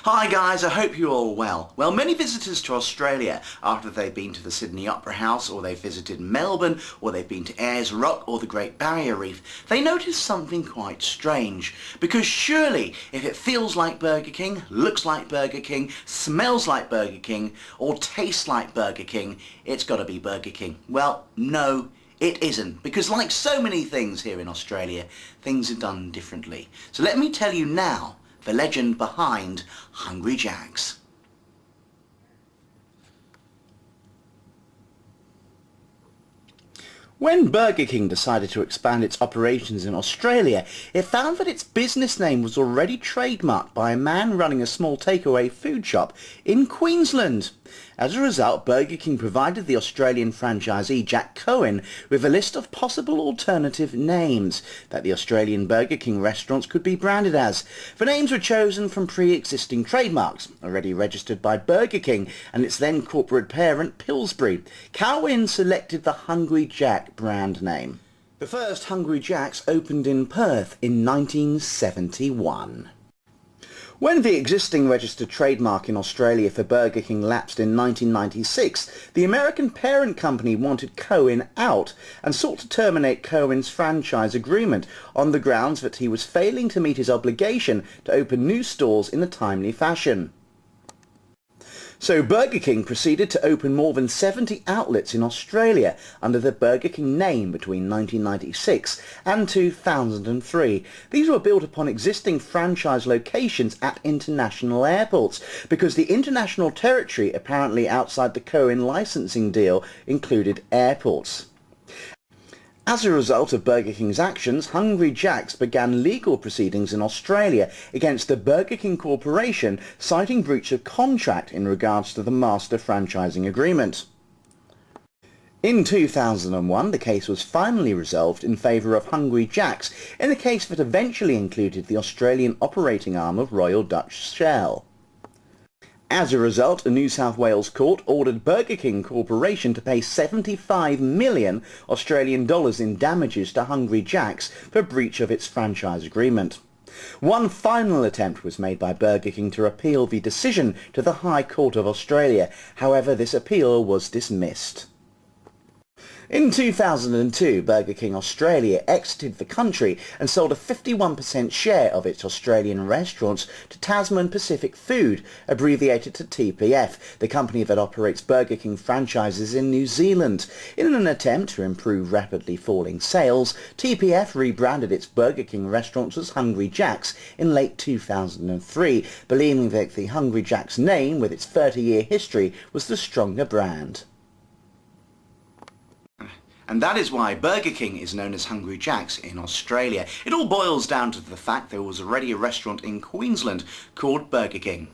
Hi guys, I hope you're all well. Well, many visitors to Australia, after they've been to the Sydney Opera House, or they've visited Melbourne, or they've been to Ayers Rock or the Great Barrier Reef, they notice something quite strange. Because surely, if it feels like Burger King, looks like Burger King, smells like Burger King, or tastes like Burger King, it's got to be Burger King. Well, no. It isn't, because like so many things here in Australia, things are done differently. So let me tell you now the legend behind Hungry Jack's. When Burger King decided to expand its operations in Australia, it found that its business name was already trademarked by a man running a small takeaway food shop in Queensland. As a result, Burger King provided the Australian franchisee Jack Cohen with a list of possible alternative names that the Australian Burger King restaurants could be branded as. The names were chosen from pre-existing trademarks, already registered by Burger King and its then corporate parent Pillsbury. Cohen selected the Hungry Jack brand name. The first Hungry Jack's opened in Perth in 1971. When the existing registered trademark in Australia for Burger King lapsed in 1996, the American parent company wanted Cohen out and sought to terminate Cohen's franchise agreement on the grounds that he was failing to meet his obligation to open new stores in a timely fashion. So Burger King proceeded to open more than 70 outlets in Australia under the Burger King name between 1996 and 2003. These were built upon existing franchise locations at international airports, because the international territory apparently outside the Cohen licensing deal included airports. As a result of Burger King's actions, Hungry Jack's began legal proceedings in Australia against the Burger King Corporation, citing breach of contract in regards to the master franchising agreement. In 2001, the case was finally resolved in favour of Hungry Jack's in a case that eventually included the Australian operating arm of Royal Dutch Shell. As a result, a New South Wales court ordered Burger King Corporation to pay 75 million Australian dollars in damages to Hungry Jack's for breach of its franchise agreement. One final attempt was made by Burger King to appeal the decision to the High Court of Australia. However, this appeal was dismissed. In 2002, Burger King Australia exited the country and sold a 51% share of its Australian restaurants to Tasman Pacific Food, abbreviated to TPF, the company that operates Burger King franchises in New Zealand. In an attempt to improve rapidly falling sales, TPF rebranded its Burger King restaurants as Hungry Jack's in late 2003, believing that the Hungry Jack's name, with its 30-year history, was the stronger brand. And that is why Burger King is known as Hungry Jack's in Australia. It all boils down to the fact there was already a restaurant in Queensland called Burger King.